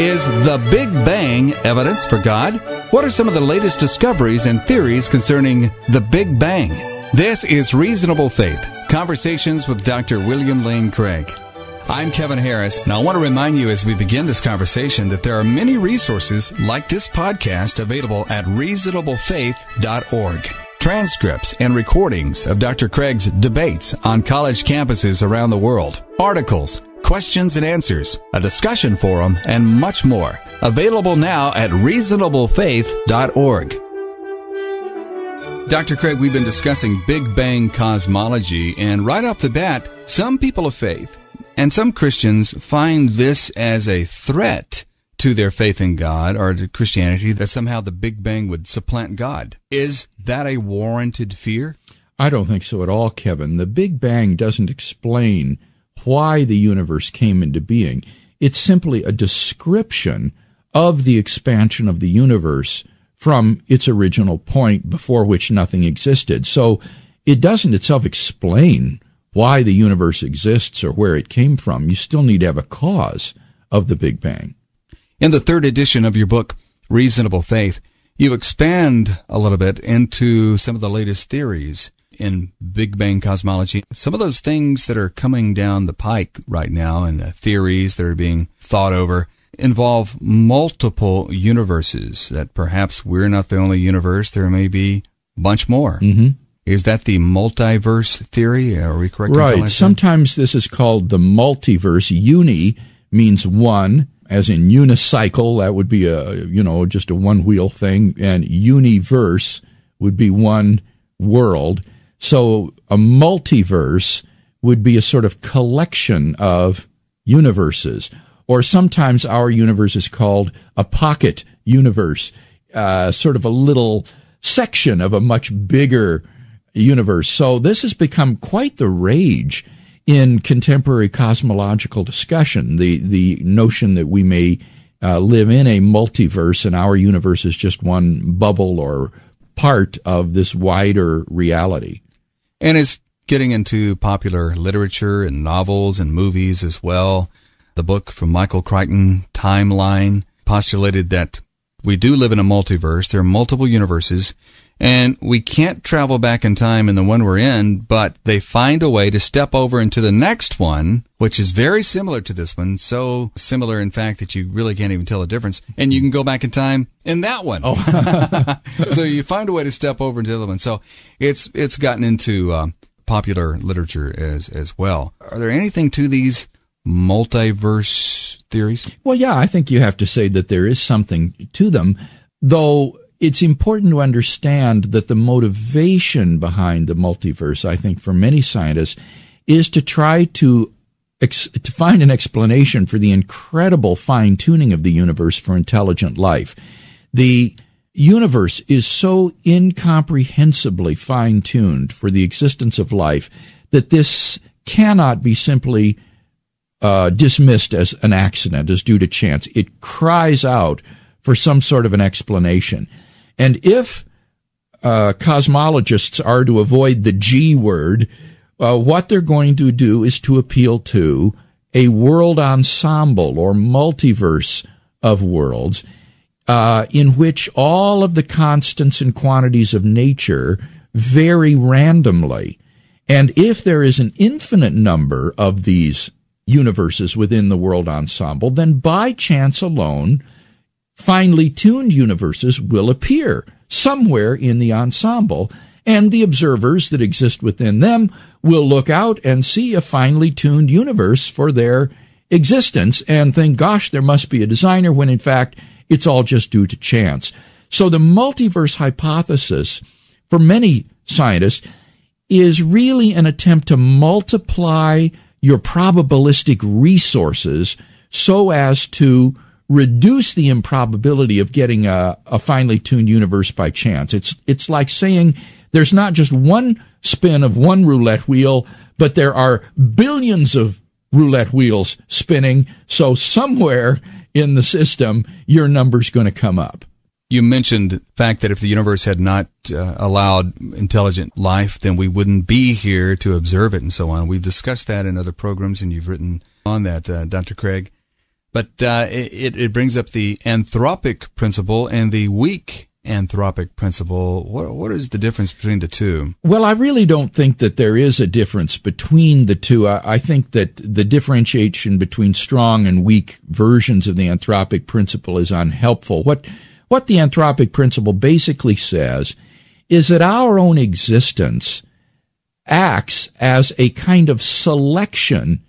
Is the Big Bang evidence for God? What are some of the latest discoveries and theories concerning the Big Bang? This is Reasonable Faith, Conversations with Dr. William Lane Craig. I'm Kevin Harris, and I want to remind you as we begin this conversation that there are many resources like this podcast available at reasonablefaith.org. Transcripts and recordings of Dr. Craig's debates on college campuses around the world, articles, questions and answers, a discussion forum, and much more. Available now at reasonablefaith.org. Dr. Craig, we've been discussing Big Bang cosmology, and right off the bat, some people of faith and some Christians find this as a threat to their faith in God or to Christianity, that somehow the Big Bang would supplant God. Is that a warranted fear? I don't think so at all, Kevin. The Big Bang doesn't explain why the universe came into being. It's simply a description of the expansion of the universe from its original point before which nothing existed. So it doesn't itself explain why the universe exists or where it came from. You still need to have a cause of the Big Bang. In the third edition of your book, Reasonable Faith, you expand a little bit into some of the latest theories in Big Bang cosmology. Some of those things that are coming down the pike right now and theories that are being thought over involve multiple universes, that perhaps we're not the only universe. There may be a bunch more. Mm-hmm. Is that the multiverse theory? Are we correct? Right. Sometimes this is called the multiverse. Uni means one, as in unicycle. That would be just a one-wheel thing. And universe would be one world. So a multiverse would be a sort of collection of universes. Or sometimes our universe is called a pocket universe, sort of a little section of a much bigger universe. So this has become quite the rage in contemporary cosmological discussion, the notion that we may live in a multiverse and our universe is just one bubble or part of this wider reality. And it's getting into popular literature and novels and movies as well. The book from Michael Crichton, Timeline, postulated that we do live in a multiverse. There are multiple universes, and we can't travel back in time in the one we're in, but they find a way to step over into the next one, which is very similar to this one, so similar, in fact, that you really can't even tell the difference, and you can go back in time in that one. Oh. So you find a way to step over into the other one. So it's gotten into popular literature as well. Are there anything to these multiverse theories? Well, yeah, I think you have to say that there is something to them, though it's important to understand that the motivation behind the multiverse, I think, for many scientists, is to try to find an explanation for the incredible fine-tuning of the universe for intelligent life. The universe is so incomprehensibly fine-tuned for the existence of life that this cannot be simply dismissed as an accident, as due to chance. It cries out for some sort of an explanation. And if cosmologists are to avoid the G word, what they're going to do is to appeal to a world ensemble or multiverse of worlds in which all of the constants and quantities of nature vary randomly. And if there is an infinite number of these universes within the world ensemble, then by chance alone, finely tuned universes will appear somewhere in the ensemble, and the observers that exist within them will look out and see a finely tuned universe for their existence and think, gosh, there must be a designer, when in fact it's all just due to chance. So the multiverse hypothesis, for many scientists, is really an attempt to multiply your probabilistic resources so as to reduce the improbability of getting a finely tuned universe by chance. It's like saying there's not just one spin of one roulette wheel, but there are billions of roulette wheels spinning, so somewhere in the system your number's going to come up. You mentioned the fact that if the universe had not allowed intelligent life, then we wouldn't be here to observe it and so on. We've discussed that in other programs, and you've written on that, Dr. Craig. But it brings up the anthropic principle and the weak anthropic principle. What is the difference between the two? Well, I really don't think that there is a difference between the two. I think that the differentiation between strong and weak versions of the anthropic principle is unhelpful. What the anthropic principle basically says is that our own existence acts as a kind of selection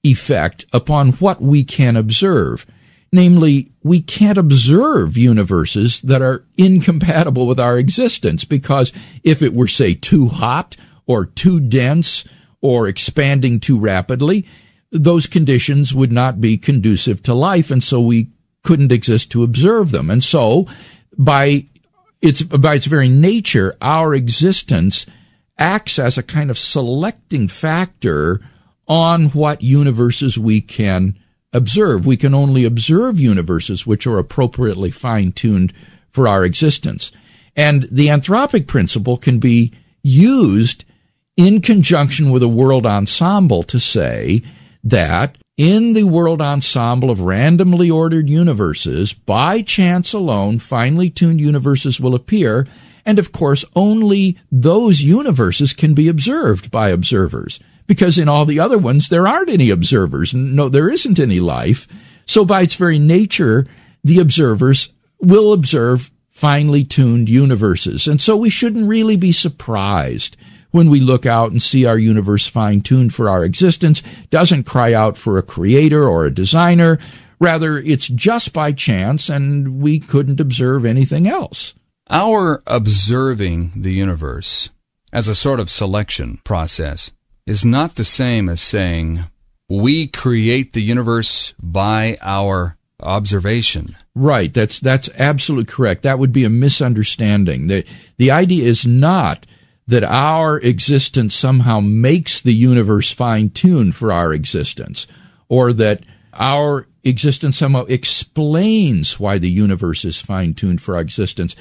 effect upon what we can observe. Namely, we can't observe universes that are incompatible with our existence, because if it were, say, too hot or too dense or expanding too rapidly, those conditions would not be conducive to life, and so we couldn't exist to observe them. And so, by its very nature, our existence acts as a kind of selecting factor on what universes we can observe. We can only observe universes which are appropriately fine-tuned for our existence. And the anthropic principle can be used in conjunction with a world ensemble to say that in the world ensemble of randomly ordered universes, by chance alone, finely tuned universes will appear, and of course only those universes can be observed by observers. Because in all the other ones, there aren't any observers. No, there isn't any life. So by its very nature, the observers will observe finely tuned universes. And so we shouldn't really be surprised when we look out and see our universe fine-tuned for our existence. Doesn't cry out for a creator or a designer. Rather, it's just by chance, and we couldn't observe anything else. Our observing the universe as a sort of selection process is not the same as saying we create the universe by our observation. Right. That's absolutely correct. That would be a misunderstanding. The idea is not that our existence somehow makes the universe fine-tuned for our existence, or that our existence somehow explains why the universe is fine-tuned for our existence.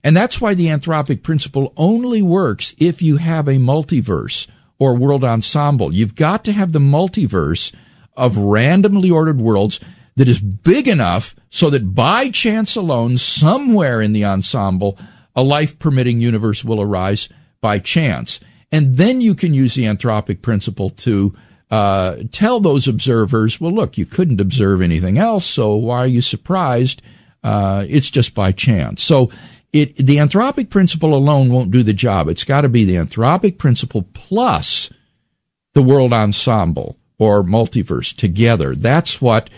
And that's why the anthropic principle only works if you have a multiverse or world ensemble. You've got to have the multiverse of randomly ordered worlds that is big enough so that by chance alone, somewhere in the ensemble, a life-permitting universe will arise by chance. And then you can use the anthropic principle to tell those observers, well, look, you couldn't observe anything else, so why are you surprised? It's just by chance. So the anthropic principle alone won't do the job. It's got to be the anthropic principle plus the world ensemble or multiverse together. That's what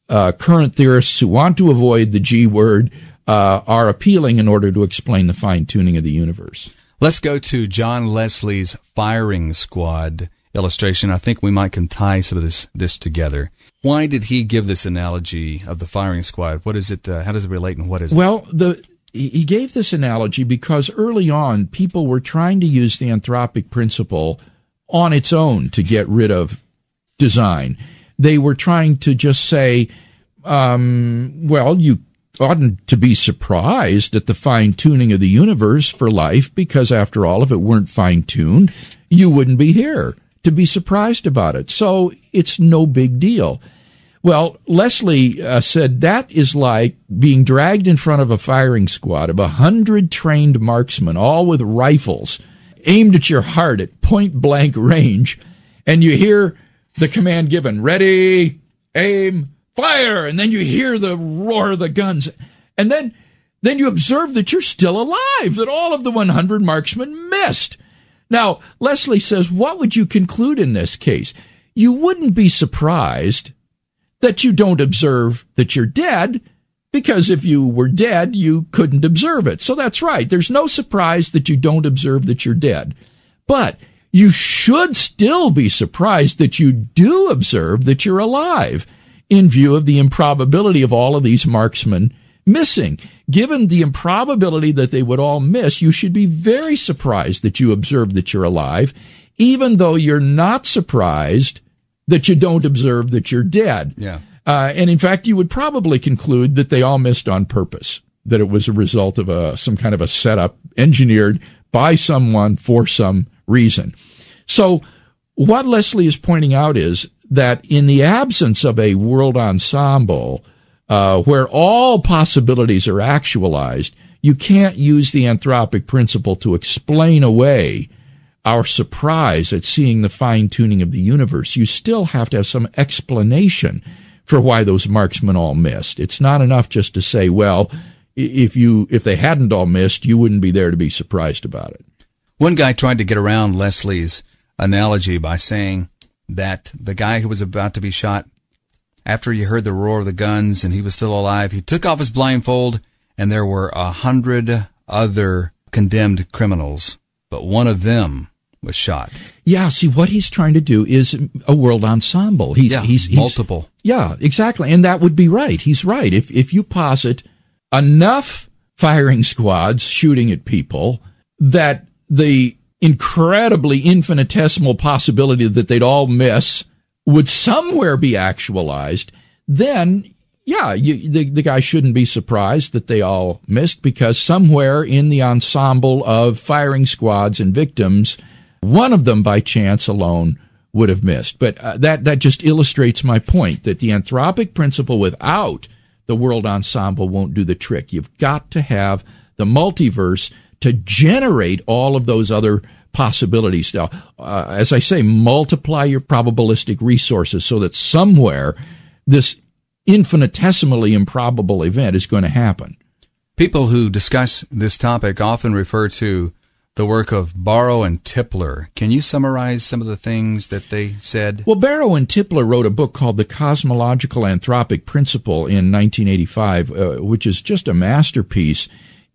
current theorists who want to avoid the G word are appealing in order to explain the fine-tuning of the universe. Let's go to John Leslie's firing squad illustration. I think we might can tie some of this together. Why did he give this analogy of the firing squad? What is it? How does it relate, and what is it? Well, he gave this analogy because early on, people were trying to use the anthropic principle on its own to get rid of design. They were trying to just say, well, you oughtn't to be surprised at the fine-tuning of the universe for life, because after all, if it weren't fine-tuned, you wouldn't be here to be surprised about it. So it's no big deal. Well, Leslie said that is like being dragged in front of a firing squad of 100 trained marksmen, all with rifles, aimed at your heart at point-blank range, and you hear the command given, ready, aim, fire, and then you hear the roar of the guns. And then you observe that you're still alive, that all of the 100 marksmen missed. Now, Leslie says, what would you conclude in this case? You wouldn't be surprised that you don't observe that you're dead, because if you were dead, you couldn't observe it. So that's right. There's no surprise that you don't observe that you're dead. But you should still be surprised that you do observe that you're alive, in view of the improbability of all of these marksmen missing. Given the improbability that they would all miss, you should be very surprised that you observe that you're alive, even though you're not surprised that you don't observe that you're dead. Yeah. And in fact, you would probably conclude that they all missed on purpose, that it was a result of some kind of a setup engineered by someone for some reason. So what Leslie is pointing out is that in the absence of a world ensemble, where all possibilities are actualized, you can't use the anthropic principle to explain away our surprise at seeing the fine-tuning of the universe. You still have to have some explanation for why those marksmen all missed. It's not enough just to say, well, if they hadn't all missed, you wouldn't be there to be surprised about it. One guy tried to get around Leslie's analogy by saying that the guy who was about to be shot, after he heard the roar of the guns and he was still alive, he took off his blindfold, and there were 100 other condemned criminals, but one of them was shot. Yeah, see, what he's trying to do is a world ensemble. He's multiple. Yeah, exactly, and that would be right. He's right. If you posit enough firing squads shooting at people that the incredibly infinitesimal possibility that they'd all miss would somewhere be actualized, then, yeah, the guy shouldn't be surprised that they all missed, because somewhere in the ensemble of firing squads and victims, one of them by chance alone would have missed. But that just illustrates my point, that the anthropic principle without the world ensemble won't do the trick. You've got to have the multiverse to generate all of those other possibilities. Now, as I say, multiply your probabilistic resources so that somewhere this infinitesimally improbable event is going to happen. People who discuss this topic often refer to the work of Barrow and Tipler. Can you summarize some of the things that they said? Well, Barrow and Tipler wrote a book called The Cosmological Anthropic Principle in 1985, which is just a masterpiece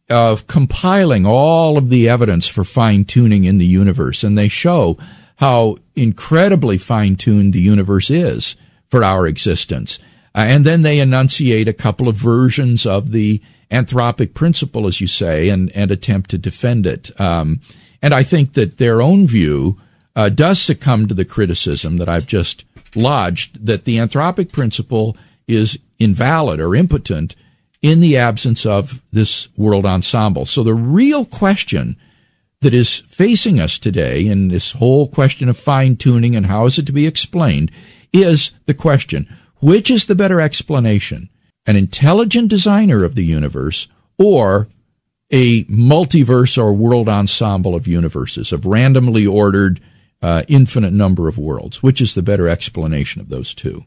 of compiling all of the evidence for fine-tuning in the universe. And they show how incredibly fine-tuned the universe is for our existence. And then they enunciate a couple of versions of the anthropic principle, as you say, and attempt to defend it. And I think that their own view does succumb to the criticism that I've just lodged, that the anthropic principle is invalid or impotent in the absence of this world ensemble. So the real question that is facing us today in this whole question of fine-tuning and how is it to be explained is the question, which is the better explanation? An intelligent designer of the universe, or a multiverse or world ensemble of universes, of randomly ordered infinite number of worlds? Which is the better explanation of those two?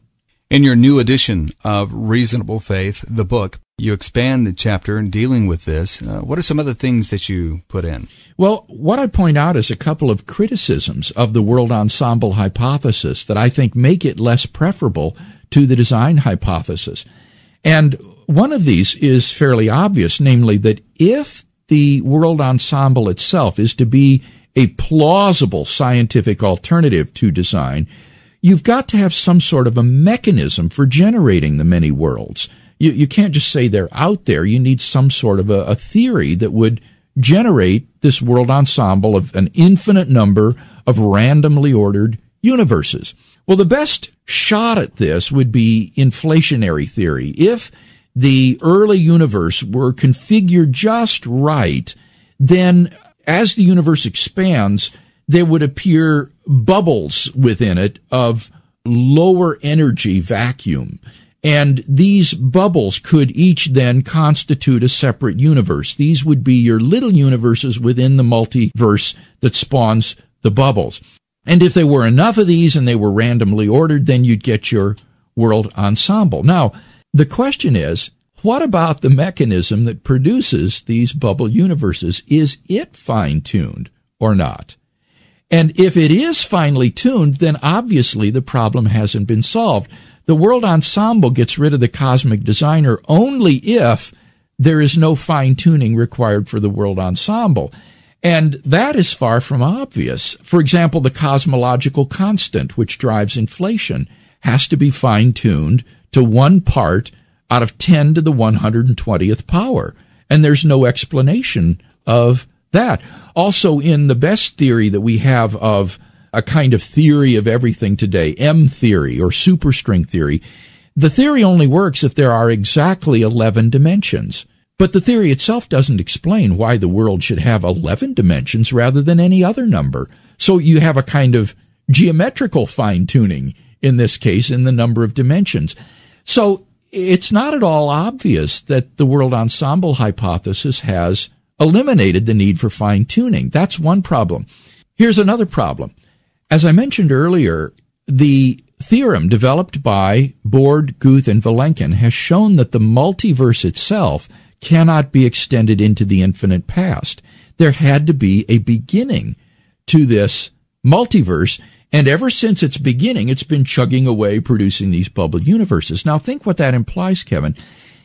In your new edition of Reasonable Faith, the book, you expand the chapter in dealing with this. What are some other things that you put in? Well, what I point out is a couple of criticisms of the world ensemble hypothesis that I think make it less preferable to the design hypothesis. And one of these is fairly obvious, namely that if the world ensemble itself is to be a plausible scientific alternative to design, you've got to have some sort of a mechanism for generating the many worlds. You can't just say they're out there. You need some sort of a theory that would generate this world ensemble of an infinite number of randomly ordered universes. Well, the best shot at this would be inflationary theory. If the early universe were configured just right, then as the universe expands, there would appear bubbles within it of lower energy vacuum. And these bubbles could each then constitute a separate universe. These would be your little universes within the multiverse that spawns the bubbles. And if there were enough of these and they were randomly ordered, then you'd get your world ensemble. Now, the question is, what about the mechanism that produces these bubble universes? Is it fine-tuned or not? And if it is finely tuned, then obviously the problem hasn't been solved. The world ensemble gets rid of the cosmic designer only if there is no fine-tuning required for the world ensemble. And that is far from obvious. For example, the cosmological constant, which drives inflation, has to be fine-tuned to 1 part out of 10 to the 120th power. And there's no explanation of that. Also, in the best theory that we have of a kind of theory of everything today, M theory or superstring theory, the theory only works if there are exactly 11 dimensions. But the theory itself doesn't explain why the world should have 11 dimensions rather than any other number. So you have a kind of geometrical fine-tuning in this case, in the number of dimensions. So it's not at all obvious that the world ensemble hypothesis has eliminated the need for fine-tuning. That's one problem. Here's another problem. As I mentioned earlier, the theorem developed by Borde, Guth, and Vilenkin has shown that the multiverse itself cannot be extended into the infinite past. There had to be a beginning to this multiverse, and ever since its beginning, it's been chugging away, producing these bubble universes. Now think what that implies, Kevin.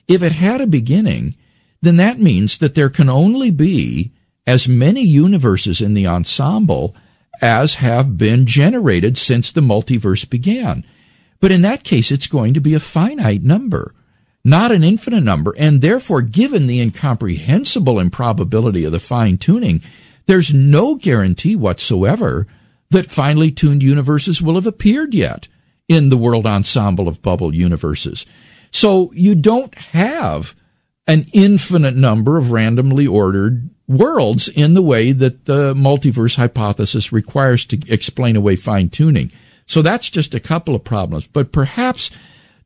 If it had a beginning, then that means that there can only be as many universes in the ensemble as have been generated since the multiverse began. But in that case, it's going to be a finite number, not an infinite number, and therefore, given the incomprehensible improbability of the fine-tuning, there's no guarantee whatsoever that finely tuned universes will have appeared yet in the world ensemble of bubble universes. So you don't have an infinite number of randomly ordered worlds in the way that the multiverse hypothesis requires to explain away fine-tuning. So that's just a couple of problems. But perhaps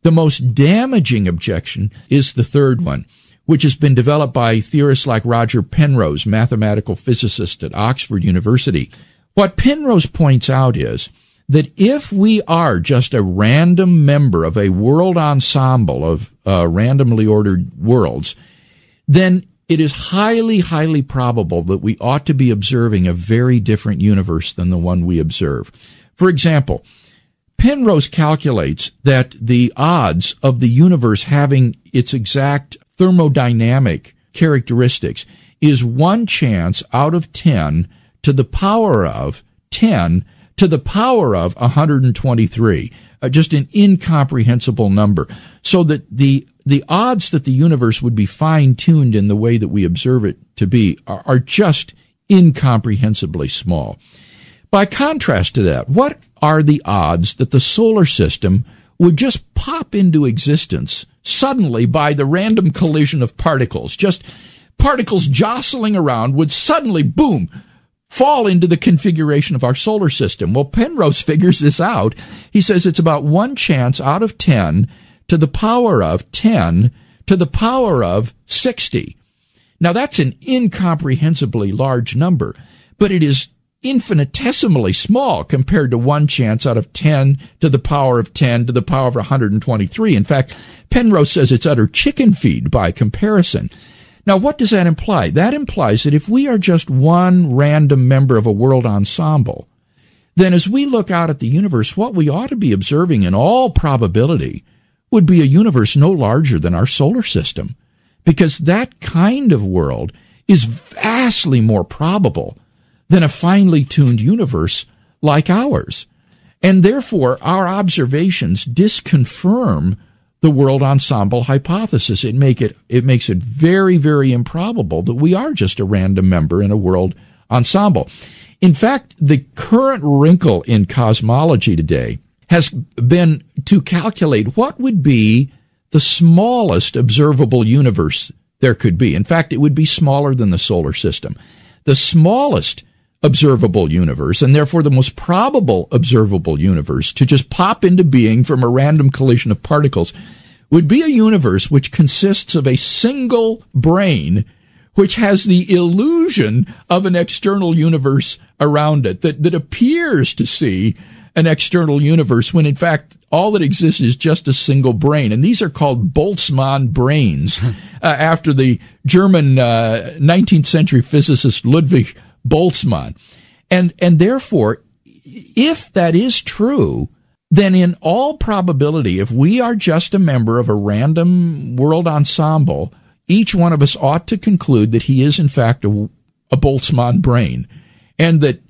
the most damaging objection is the third one, which has been developed by theorists like Roger Penrose, mathematical physicist at Oxford University. What Penrose points out is that if we are just a random member of a world ensemble of randomly ordered worlds, then it is highly, highly probable that we ought to be observing a very different universe than the one we observe. For example, Penrose calculates that the odds of the universe having its exact thermodynamic characteristics is 1 chance out of 10 to the power of 10 to the power of 123, just an incomprehensible number. So that the odds that the universe would be fine-tuned in the way that we observe it to be are just incomprehensibly small. By contrast to that, what are the odds that the solar system would just pop into existence suddenly by the random collision of particles? Just particles jostling around would suddenly, boom, fall into the configuration of our solar system. Well, Penrose figures this out. He says it's about 1 chance out of 10 to the power of 10 to the power of 60. Now, that's an incomprehensibly large number, but it is infinitesimally small compared to 1 chance out of 10 to the power of 10 to the power of 123. In fact, Penrose says it's utter chicken feed by comparison. Now, what does that imply? That implies that if we are just one random member of a world ensemble, then as we look out at the universe, what we ought to be observing in all probability would be a universe no larger than our solar system, because that kind of world is vastly more probable than a finely tuned universe like ours. And therefore, our observations disconfirm the world ensemble hypothesis. It makes it very, very improbable that we are just a random member in a world ensemble. In fact, the current wrinkle in cosmology today has been to calculate what would be the smallest observable universe there could be. In fact, it would be smaller than the solar system. The smallest observable universe, and therefore the most probable observable universe to just pop into being from a random collision of particles, would be a universe which consists of a single brain which has the illusion of an external universe around it, that appears to see an external universe when in fact all that exists is just a single brain. And these are called Boltzmann brains, after the German 19th century physicist Ludwig Boltzmann. And therefore, if that is true, then in all probability, if we are just a member of a random world ensemble, each one of us ought to conclude that he is in fact a Boltzmann brain, and that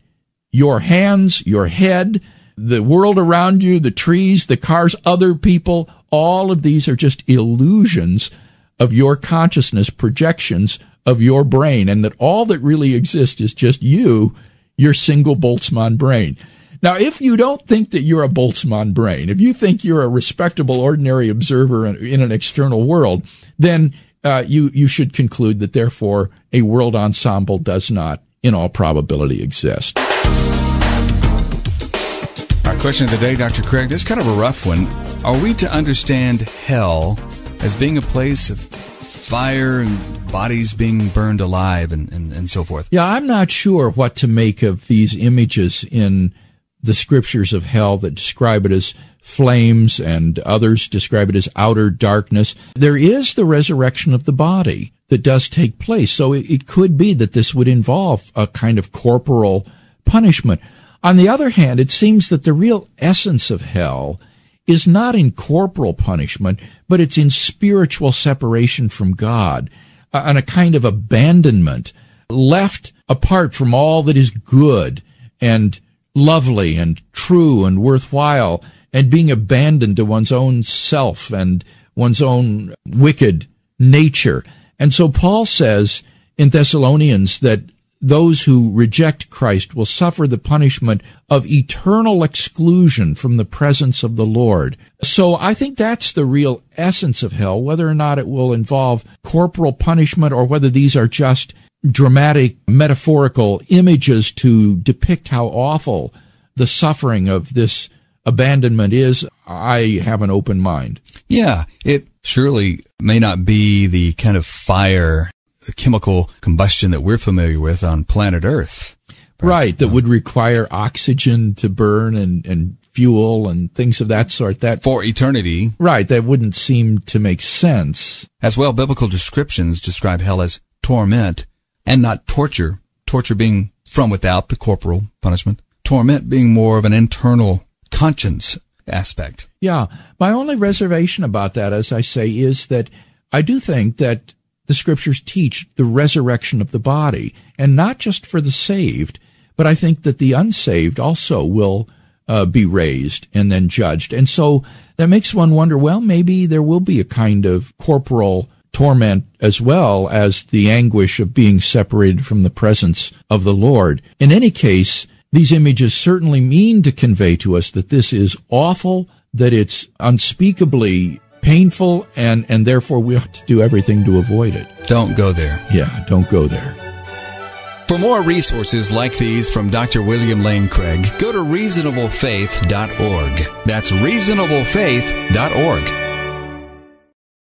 your hands, your head, the world around you, the trees, the cars, other people, all of these are just illusions of your consciousness, projections of your brain, and that all that really exists is just you, your single Boltzmann brain. Now, if you don't think that you're a Boltzmann brain, if you think you're a respectable, ordinary observer in an external world, then you should conclude that, therefore, a world ensemble does not, in all probability, exist. Our question of the day, Dr. Craig, this is kind of a rough one. Are we to understand hell as being a place of fire and bodies being burned alive and so forth? Yeah, I'm not sure what to make of these images in the scriptures of hell that describe it as flames and others describe it as outer darkness. There is the resurrection of the body that does take place. So it could be that this would involve a kind of corporal punishment. On the other hand, it seems that the real essence of hell is not in corporal punishment, but it's in spiritual separation from God, and a kind of abandonment, left apart from all that is good and lovely and true and worthwhile, and being abandoned to one's own self and one's own wicked nature. And so Paul says in Thessalonians that those who reject Christ will suffer the punishment of eternal exclusion from the presence of the Lord. So I think that's the real essence of hell, whether or not it will involve corporal punishment or whether these are just dramatic, metaphorical images to depict how awful the suffering of this abandonment is. I have an open mind. Yeah, it surely may not be the kind of fire, chemical combustion that we're familiar with on planet Earth. Perhaps. Right, that would require oxygen to burn and fuel and things of that sort. That for eternity. Right, that wouldn't seem to make sense. As well, biblical descriptions describe hell as torment and not torture. Torture being from without, the corporal punishment. Torment being more of an internal conscience aspect. Yeah, my only reservation about that, as I say, is that I do think that the scriptures teach the resurrection of the body, and not just for the saved, but I think that the unsaved also will be raised and then judged. And so that makes one wonder, well, maybe there will be a kind of corporal torment as well as the anguish of being separated from the presence of the Lord. In any case, these images certainly mean to convey to us that this is awful, that it's unspeakably painful, and therefore we ought to do everything to avoid it. Don't go there. Yeah, don't go there. For more resources like these from Dr. William Lane Craig, go to reasonablefaith.org. That's reasonablefaith.org.